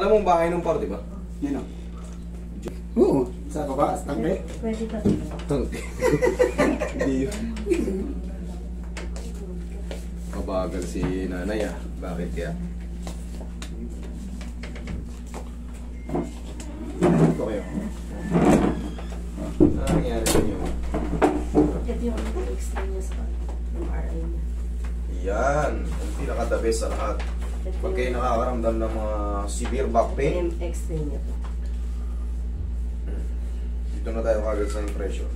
Alam mo bahay ng par, di ba? Yan o. Oo, sa baba, tangke. Pwede ba? Tangke. Hindi yun. Mabagal si nanay ah. Bakit kaya? Ito kayo. Ano nangyari sa inyo? Ito yung extreme spot. Yung RI niya. Yan. Ang pinaka-the best sa lahat. Pag kayo nakakaramdam ng mga severe back pain, extreme niya po. dito na tayo kagad sa impression.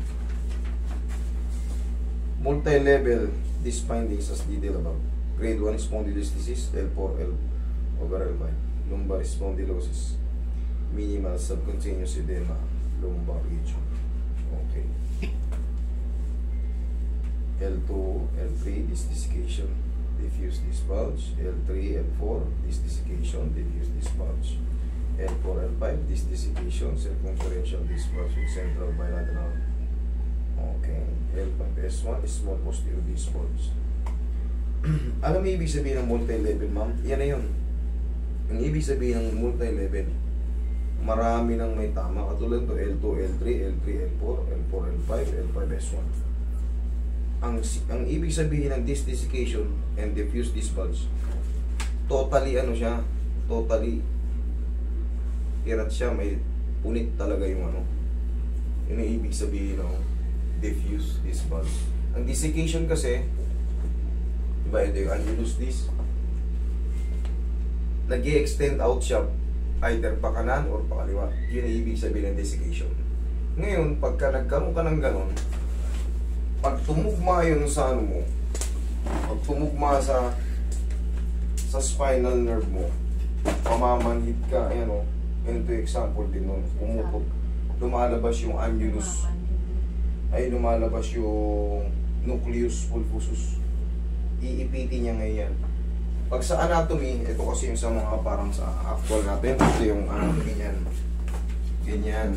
Multi-level disc findings as detailed above. Grade 1 spondylolisthesis, L4, L over L5. Lumbar spondylosis. Minimal subcutaneous edema, lumbar region. Okay. L2, L3, disc desiccation, diffuse disc bulge. L3, L4, disc desiccation, diffuse disc bulge. L4, L5, disc desiccation, circumferential disc bulge with central bilateral. Okay. L5, S1, small posterior disc bulge. Alam mo ibig sabihin ng multi-level, ma'am? Yan na yun. Ang ibig sabihin ng multi-level, marami nang may tama. Katulad to L2, L3, L3, L4, L4, L5, L5, S1. Ang ibig sabihin ng disc desiccation and diffuse disc bulge, totally ano siya, totally irat siya, may punit talaga yung ano. Yun ang ibig sabihin ng diffuse disc bulge. Ang desiccation kasi, diba ito yung annulus disc, nag-i-extend out siya either pa kanan or pa kaliwa. Yun ang ibig sabihin ng desiccation. Ngayon, pagka nagkaroon ka ng ganon, pag tumugma yun sa ano mo, pag tumugma sa spinal nerve mo, pamamanhid ka, ayan o, ganito yung example din nun, pumutok, lumalabas yung annulus, ay lumalabas yung nucleus pulposus, iipitin niya ngayon. Pag sa anatomy, ito kasi yung sa mga parang sa actual natin, ito yung anatomy niyan, ganyan.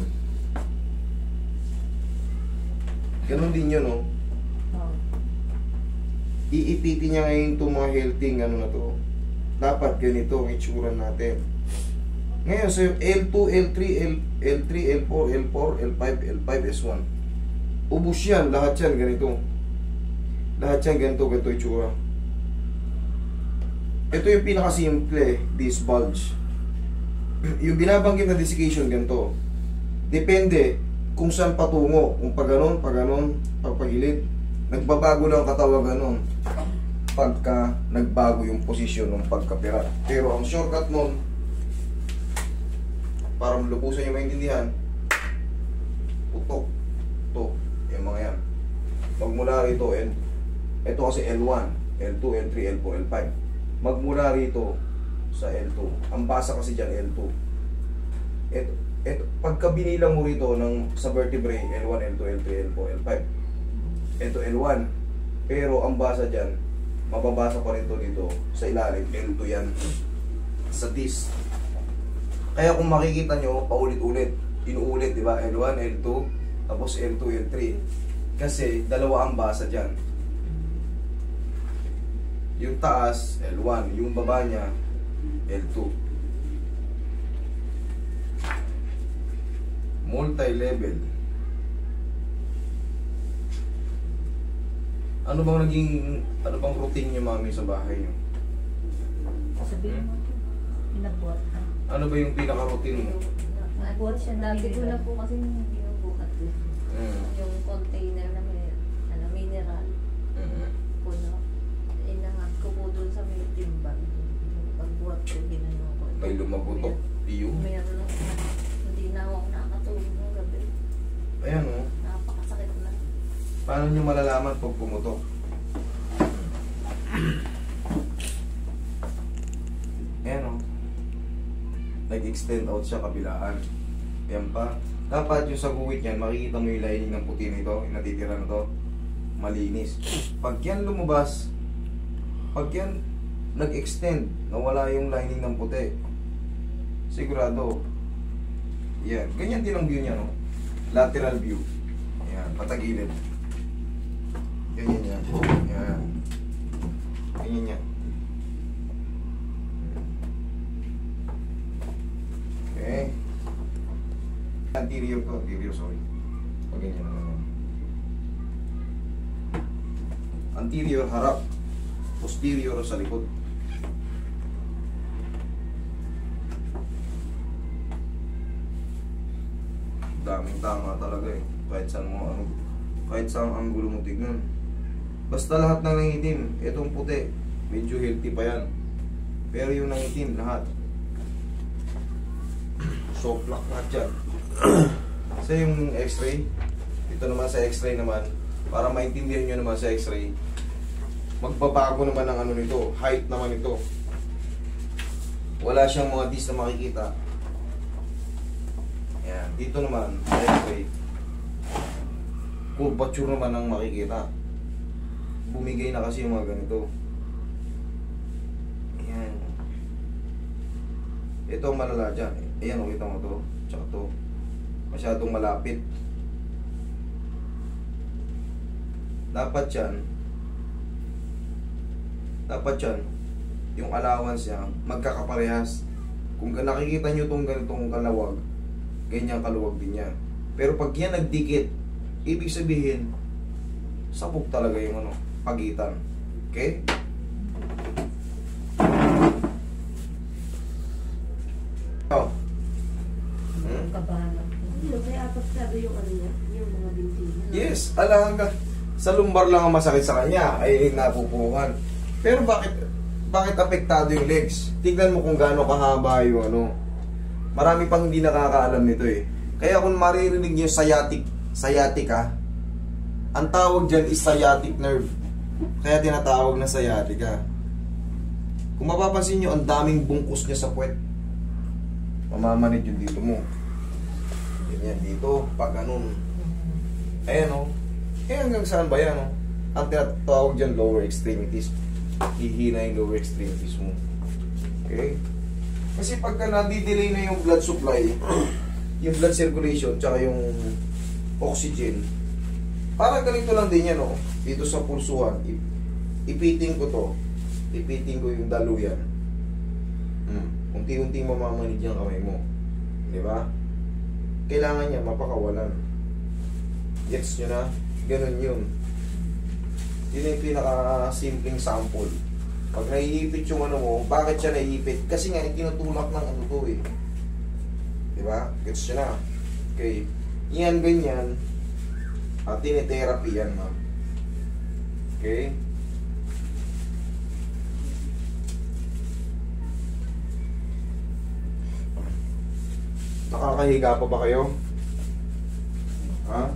Ganon din yun, no? Iipitin niya ngayon itong mga healthy, ano na to. Dapat ganito ang itsura natin. Ngayon, so yung L2, L3, L3, L4, L4, L5, L5, S1. Ubus yan, lahat yan ganito. Lahat yan ganito, ganito itsura. Ito yung pinakasimple, disc bulge. Yung binabanggit na desiccation, ganito. Depende kung saan patungo. Kung pag ganon, pagpagilid. Nagbabago lang katawan ganon. Pagka nagbago yung posisyon ng pagkapira. Pero ang shortcut nun, para malubusan yung maintindihan, putok. Ito, yung mga yan. Magmula rito, ito kasi L1, L2, L3, L4, L5. Magmula rito sa L2. Ang basa kasi dyan, L2. Ito, pagka binilang mo rito sa vertebrae, L1, L2, L3, L4, L5. Ito L1. Pero ang basa dyan, mababasa pa rin dito sa ilalim, L2 yan. Sa disc. Kaya kung makikita nyo, paulit-ulit, inuulit, di ba? L1, L2, tapos L2, L3. Kasi dalawa ang basa dyan. Yung taas, L1. Yung baba niya, L2. Multi-level. Ano bang routine niyo, mami, sa bahay niyo? Sabihin mo, pinabuhat ka. Ano ba yung pinaka-routine mo? Nabuhat siya na. Dati ko na po kasi binubuhat ko. Yung container na may mineral. Puno. Inangat ko po doon sa may timbang. Pagbuhat ko, ginano ko. May lumabutok. Piyo. Meron lang. Hindi na ako nakatulog ng gabi. Ayan o. Napakasakit na. Paano nyo malalaman pag pumutok? Ayan o. Nag-extend out siya kabilaan. Ayan pa. Dapat yung sa guwit niyan, makikita mo yung lining ng puti nito, yung natitira na to, malinis. Pag yan lumabas, pag yan nag-extend, nawala yung lining ng puti, sigurado, yan. Ganyan din ang view niya, no? Lateral view. Ayan, patagilid. Ganyan yan. Ayan. Ganyan yan. Okay. Anterior to, anterior, sorry. Pag ganyan naman yan. Anterior, harap. Posterior sa likod. Daming tama talaga eh. Kahit saan mo, ano, kahit saan anggulo mo tignan. Basta lahat ng nangitim, itong puti, medyo healthy pa yan. Pero yung nangitim, lahat. Soft lock lahat yan. Sa yung x-ray, ito naman sa x-ray naman, para maintindihan nyo naman sa x-ray, magbabago naman ang ano nito, height naman ito. Wala siyang mga dis na makikita. Yan, dito naman, sa x-ray, curvature naman ang makikita. Bumigay na kasi yung mga ganito. Ayan. Ito ang malala dyan. Ayan, kita mo to. Tsaka to. Masyadong malapit. Dapat yan, yung allowance niya, magkakaparehas. Kung nakikita nyo itong ganitong kalawag, ganyan kaluwag din niya. Pero pag yan nagdikit, ibig sabihin, sabog talaga yung ano, pagitan. Okay? Oh. Kabahan ako. May apat sabi yung ano niya, yung mga binti niya. Yes, alam ka. Sa lumbar lang ang masakit sa kanya, ay napupuhan. Pero bakit apektado yung legs? Tignan mo kung gaano kahaba yung ano. Marami pang hindi nakakaalam nito eh. Kaya kung maririnig niyo sciatica, ang tawag dyan is sciatic nerve. Kaya tinatawag na sciatica. Kung mapapansin niyo, ang daming bungkus niya sa puwet. Mamamanid yung dito mo. Ganyan dito, pag ganun. Ayan o. Eh hanggang saan ba yan o? Ang tinatawag dyan, lower extremities. Hihina yung lower extremities mo. Okay? Kasi pagka nadidelay na yung blood supply, yung blood circulation, tsaka yung oxygen, parang ganito lang din yan o. Dito sa pulsuhan, ipiting ko to. Ipiting ko yung daluyan. Unti-unting mamamanid yung kamay mo. Di ba? Kailangan niya mapakawalan. Gets nyo na? Ganun yun. Yun yung pinaka-simpleng sample. Pag naiipit yung ano mo, bakit siya naiipit? Kasi nga, tinutulak ng ano to eh. Diba? Gets nyo na? Okay. Yan, ganyan. At tinitherapy yan, ma'am. Okay? Nakakahiga pa ba kayo? Ha?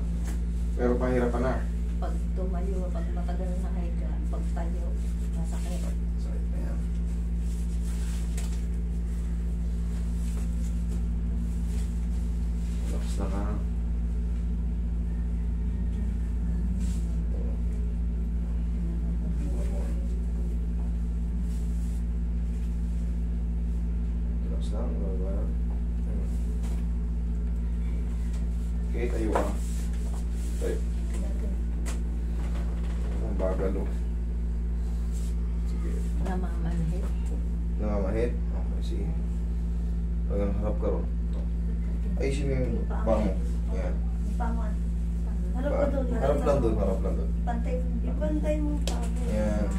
Pero pahirapan na. Pag tumayo, pag matagal na higa, pag tayo, masakit. Sakit na yan. Relax na ka. Relax lang. Okay, tayo ka. Tayo. Ang bagal o. Sige. Namamanhit. Nangamahit? Okay, sige. Hanggang harap ka ron. Ayusin mo yung paa mo. Yan. Pangan. Harap ka doon. Harap lang doon, harap lang doon. Pantay mo. Ipantay mo pa. Yan.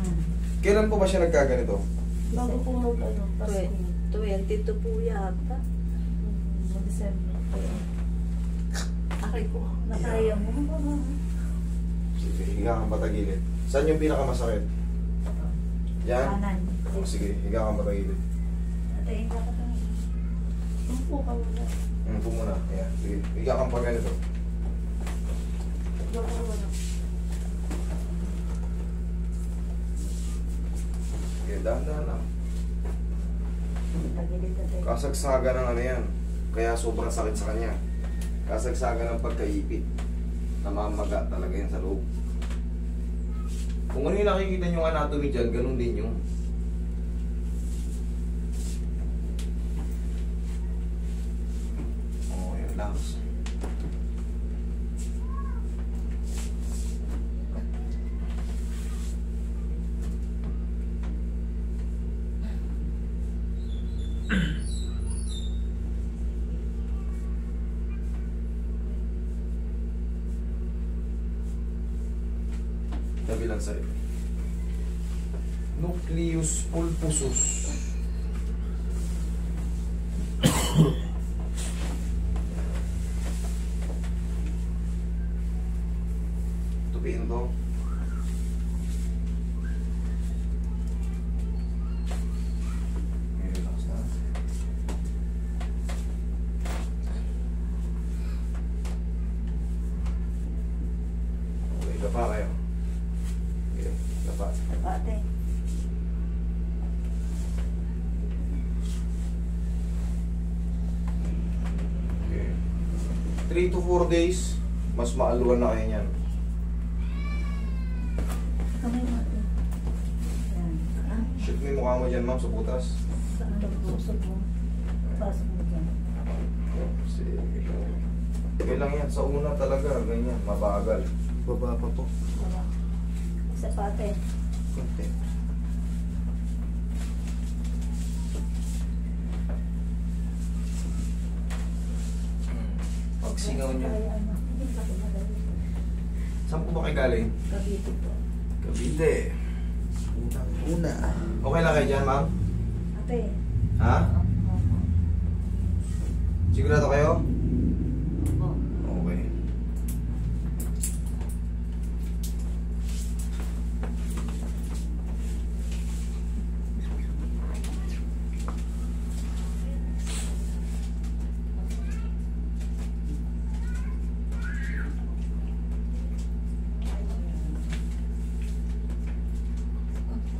Kailan po ba siya nagkaganito? Bago po mag ano. Pasko. 22 po yata. December. Aray ko. Nakaya mo. Sige, higa kang patagilid. Saan yung pinakamasakit? Yan? Kanan. O, sige, higa kang patagilid. Atayin ka ka tayo. Upo ka muna. Upo muna. Ayan, sige. Higa kang pa ganito. Diyan ka muna. Sige, dahan-dahan lang. Tagilid ka tayo. Kasagsaga ng ano yan. Kaya sobrang sakit sa kanya. Kasagsaga ng pagkaipit. Namamaga talaga yan sa loob. Kung ano yung nakikita nyo anatomy dyan, ganun din yung relax. kabilang side. Nucleus pulposus. Tupiin to. Relax na. Okay, gapa kayo. Okay, gapa. Ate. Okay. 3 to 4 days, mas maaluan na kayo niyan. Kamay mo ate. Yan. Ah, Shoot mo yung mukha mo dyan, ma'am, sa butas. saan ang busog mo? Pasok mo dyan. Sige. Okay lang yan. Sa una talaga, ganyan, mabagal. Baba pa po. Wala. Isa pa ate. Kunti. Pagsingaw niya. Kaya ano, hindi pa pinagaling. Saan po ba kayo galing? Cavite po. Cavite. Una. Okay lang kayo dyan, ma'am? Ate. Ha? Opo. Sigurado kayo? Opo. Okay.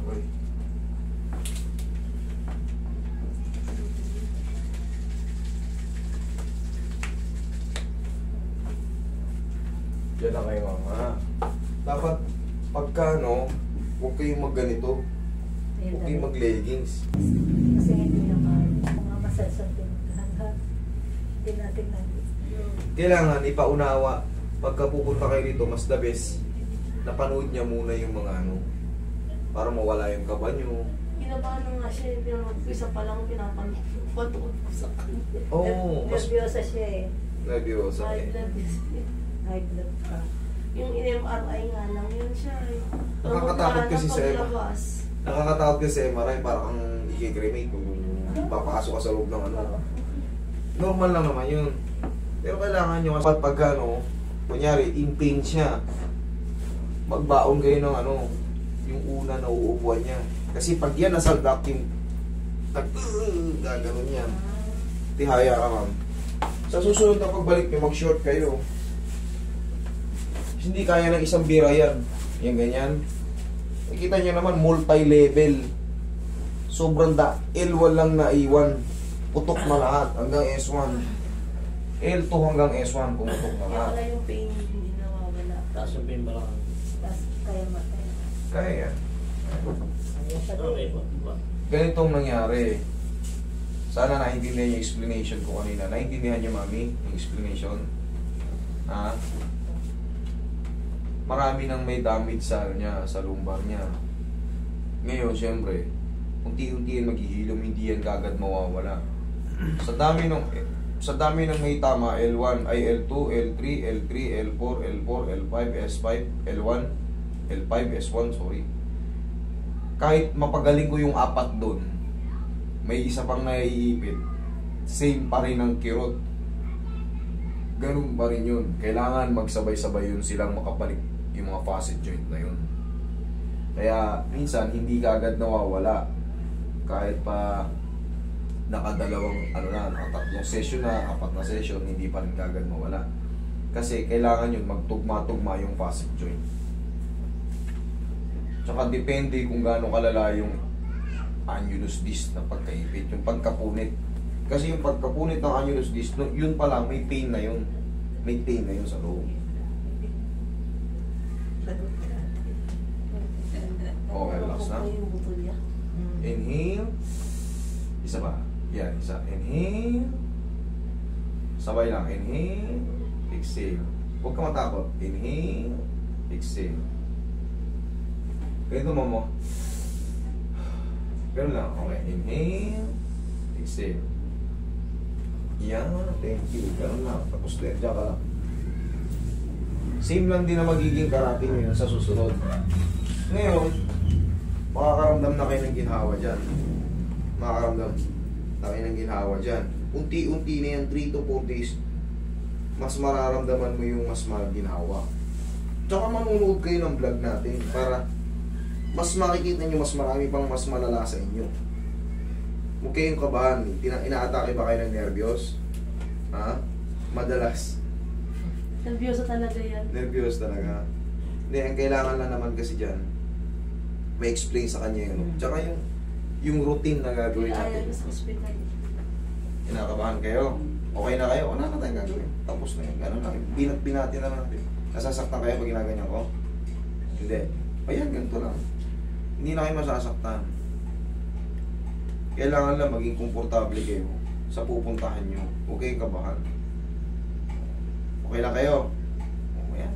Okay. Yan lang kayo, mama. Dapat, pagka, no, huwag kayong magganito. Huwag kayong mag-leggings. Kasi hindi naman mga masasal din. Hindi natin Kailangan ipaunawa. Pagka pupunta kayo dito, mas the best. Napanood niya muna yung mga ano, para mawala yung kaba nyo. Ginabahan na nga siya, pero isa pa lang pinapanood ko sa kanya. Oo, mas nervyosa siya eh. nervyosa High eh. blood disease. High blood pa. Yung MRI nga lang yun siya eh. Nakakatakot kasi sa MRI. paglabas. Nakakatakot kasi MRI, parang kang i-cremate kung papasok ka sa loob ng ano. Normal lang naman yun. Pero kailangan nyo, pag ano, kunyari, in pain siya, magbaon kayo ng ano, yung una na uupuan niya. Kasi pag yan nasaldak yung gaganon yan. Tihaya ka, ma'am. Sa susunod na pagbalik nyo, mag-short kayo. Hindi kaya ng isang bira yan. Yan ganyan. Nakita nyo naman, multi-level. Sobrang L1 lang na iwan. Putok na lahat hanggang S1. L2 hanggang S1, pumutok na Kaya lahat. wala yung pain, hindi nawawala. Taas yung pain balakang. Tapos kaya matay. Kaya yan. Kaya pa Okay din. po. Ganitong nangyari. Sana naintindihan yung explanation ko kanina. Naintindihan niyo, mami, yung explanation? Ha? Marami nang may damage sa ano niya, sa lumbar niya. Ngayon, siyempre, unti-unti yan maghihilom, hindi yan kagad mawawala. Sa dami ng may tama, L1, ay L2, L3, L3, L4, L4, L5, S5, L1, L5, S1, sorry. Kahit mapagaling ko yung apat doon, may isa pang naiipit, same pa rin ang kirot. Ganun pa rin yun. Kailangan magsabay-sabay yun silang makabalik yung mga facet joint na yun. Kaya minsan hindi kaagad nawawala. Kahit pa nakadalawang nakatatlong session na, 4 na session, hindi pa rin kaagad mawala. Kasi kailangan yun magtugma-tugma yung facet joint. Tsaka depende kung gaano kalala yung annulus disc na pagkaipit, yung pagkapunit. Kasi yung pagkapunit ng annulus disc, yun pa lang, may pain na yun. May pain na yun sa loob. Okay, relax na. Yung buto niya. Inhale. Isa pa. Yan, isa. Inhale. Sabay lang. Inhale. Exhale. Huwag ka matakot. Inhale. Exhale. Ganito mo. Ganun lang. Okay. Inhale. Exhale. Yan. Thank you. Ganun lang. Tapos diyan ka lang. Same lang din na magiging karate nyo yun sa susunod. Ngayon, makakaramdam na kayo ng ginhawa dyan. Makakaramdam na kayo ng ginhawa dyan. Unti-unti na yan, 3 to 4 days, mas mararamdaman mo yung mas maginhawa. Tsaka manunood kayo ng vlog natin para mas makikita nyo mas marami pang mas malala sa inyo. Huwag kayong kabahan. Inaatake ba kayo ng nervyos? Ha? Madalas. Nervyoso talaga yan. Nervyos talaga. Hindi, ang kailangan lang naman kasi dyan, may explain sa kanya yun. Tsaka yung routine na gagawin Ayaw natin. ko sa hospital. Kinakabahan kayo. Okay na kayo. Wala na tayong gagawin. Tapos na yun. Ganun lang. Binat-binati na lang natin. Nasasaktan kayo pag ginaganyan ko? Hindi. Ayan, ganito lang. Hindi na kayo masasaktan. Kailangan lang maging komportable kayo sa pupuntahan nyo. Huwag kayong kabahan. Okay lang kayo? Ayan.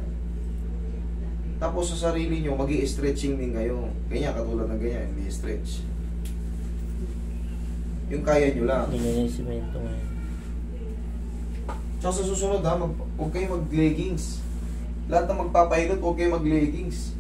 Tapos sa sarili nyo, mag-i-stretching din kayo. Ganyan, katulad ng ganyan, hindi stretch. Yung kaya nyo lang. Hindi na yung simento ngayon. Tsaka sa susunod ha, huwag kayo mag-leggings. Lahat na magpapahilot, huwag kayo mag-leggings.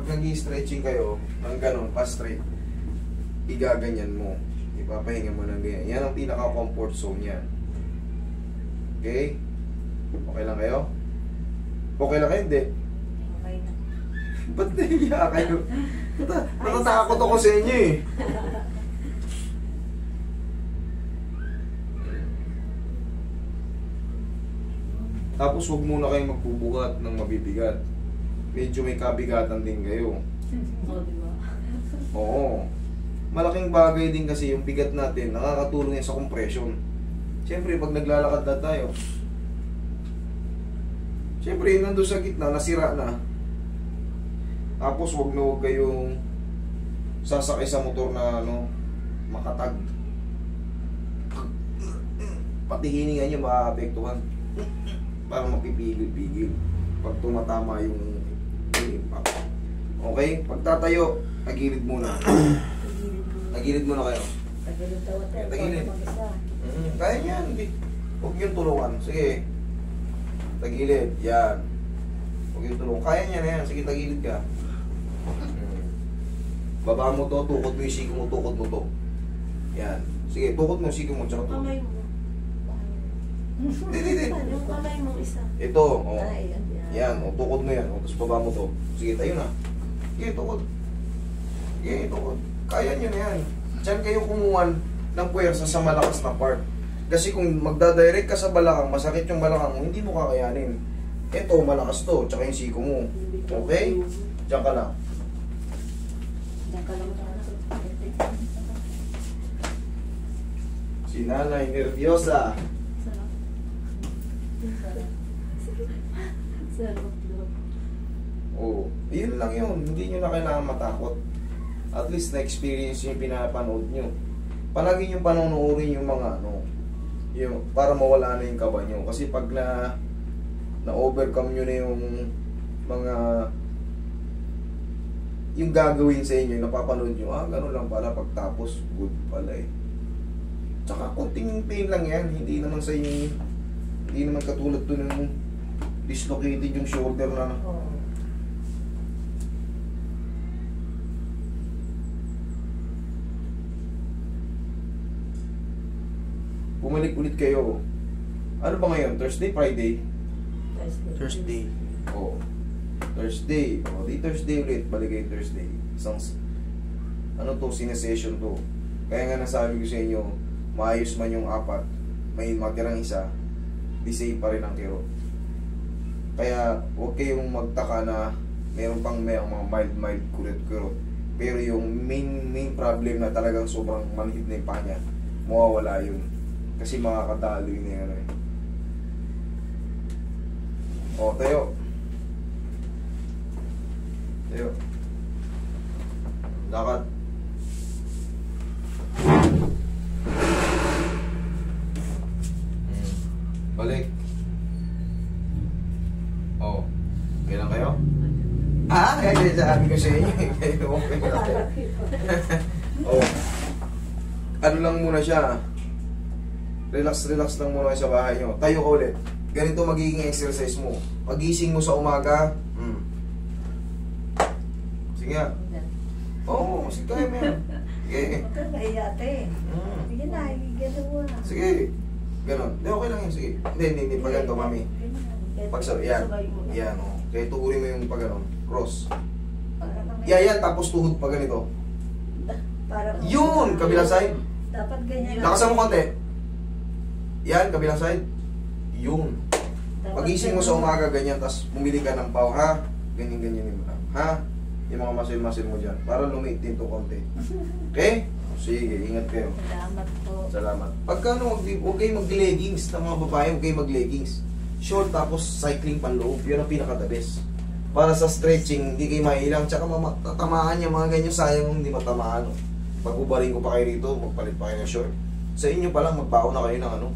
Pag nag-i-stretching kayo, ng ganun, pa-straight, igaganyan mo. Ipapahinga mo ng ganyan. Yan ang pinaka-comfort zone yan. Okay? Okay lang kayo? Okay lang kayo? Hindi. Okay na. Ba't nahiya kayo? Natatakot ako sa inyo eh. Tapos huwag muna kayong magbubuhat ng mabibigat. Medyo may kabigatan din kayo. Oo, di ba? Oo. Malaking bagay din kasi yung bigat natin, nakakatulong yan sa compression. Siyempre, pag naglalakad na tayo, siyempre, nandun sa gitna, nasira na. Tapos, huwag kayong sasakay sa motor na, makatag. Pati hininga nyo, maaapektuhan. Parang mapipigil-pigil. Pag tumatama yung impact. Okay? Pagtatayo, tagilid muna. Tagilid muna kayo. Tagilid daw ito. Tagilid. Mag-isa. Kaya yan. Huwag yung tulungan. Sige. Tagilid. Yan. Huwag yung tulungan. Kaya niya na yan. Sige, tagilid ka. Baba mo to, tukod mo yung siko mo, tukod mo to. Yan. Sige, tukod mo, siko mo, tsaka tukod. Kamay mo. Hindi. Yung kamay mo isa. Ito, oh. Ay, yan. Yan, oh, tukod mo yan. Oh, tapos baba mo to. Sige, tayo na. Sige, tukod. Sige, tukod. Kaya nyo na yan. Diyan kayo kumuhan ng puwersa sa malakas na part. Kasi kung magdadirect ka sa balakang, masakit yung balakang mo, hindi mo kakayanin. Ito, malakas to, tsaka yung siko mo. Okay? Diyan ka lang. Diyan ka lang Si nanay, nervyosa. Sarap. Sarap. Oo. Yun lang yun. Hindi nyo na kailangan matakot. At least na-experience yung pinapanood nyo. Palagi nyo panonoodin yung mga yung, para mawala na yung kaba nyo. Kasi pag na-overcome nyo na yung mga yung gagawin sa inyo, napapanood nyo, ganun lang pala pagtapos, good pala eh. Tsaka konting pain lang yan. Hindi naman sa inyo, hindi naman katulad to ng dislocated yung shoulder na Oo. bumalik ulit kayo. Ano ba ngayon? Thursday, Friday? Thursday. Oo. Thursday. O, di Thursday ulit. Balik kayo Thursday. Isang, sinesession to. Kaya nga nasabi ko sa inyo, maayos man yung 4, may matirang isa, di same pa rin ang kirot. Kaya, huwag kayong magtaka na meron pang mga mild kurot-kurot. Pero yung main problem na talagang sobrang manhid na yung paa niya, mawawala yun. Kasi makakadaloy na yan eh. O, tayo. Tayo. Lakad. sinasabi ko sa inyo. Okay na. Oh. Ano lang muna siya. Relax lang muna kayo sa bahay nyo. Tayo ka ulit. Ganito magiging exercise mo. Pagising mo sa umaga. Sige nga. Oo, sige tayo mo yan. Sige. Huwag kang mahiya, ate. Sige na, gano'n mo na. Sige. Ganon. Hindi, okay lang yun. Sige. Hindi. Pag ganito, mami. Pag sa, yan. Yan, o. Kaya tukurin mo yung pag ganon. Cross. Yan. Tapos tuhod pa ganito. Yun! Kabilang side. Dapat ganyan. Lakasan mo konti. Yan, kabilang side. Yun. Pagising mo sa umaga, ganyan. Tapos bumili ka ng pau, ha? Ganyan yung ha? Yung mga muscle mo dyan. Para lumit din to konti. Okay? Sige, ingat kayo. Salamat po. Salamat. Pagka ano, huwag kayo mag-leggings ng mga babae, huwag kayo mag-leggings. Short tapos cycling panloob, yun ang pinaka-the best. Para sa stretching, hindi kayo mailang, tsaka tatamaan niya mga ganyan, sayang hindi matamaan. Pag ubarin ko pa kayo rito, magpalit pa kayo ng short. Sa inyo pa lang, magbaon na kayo ng ano,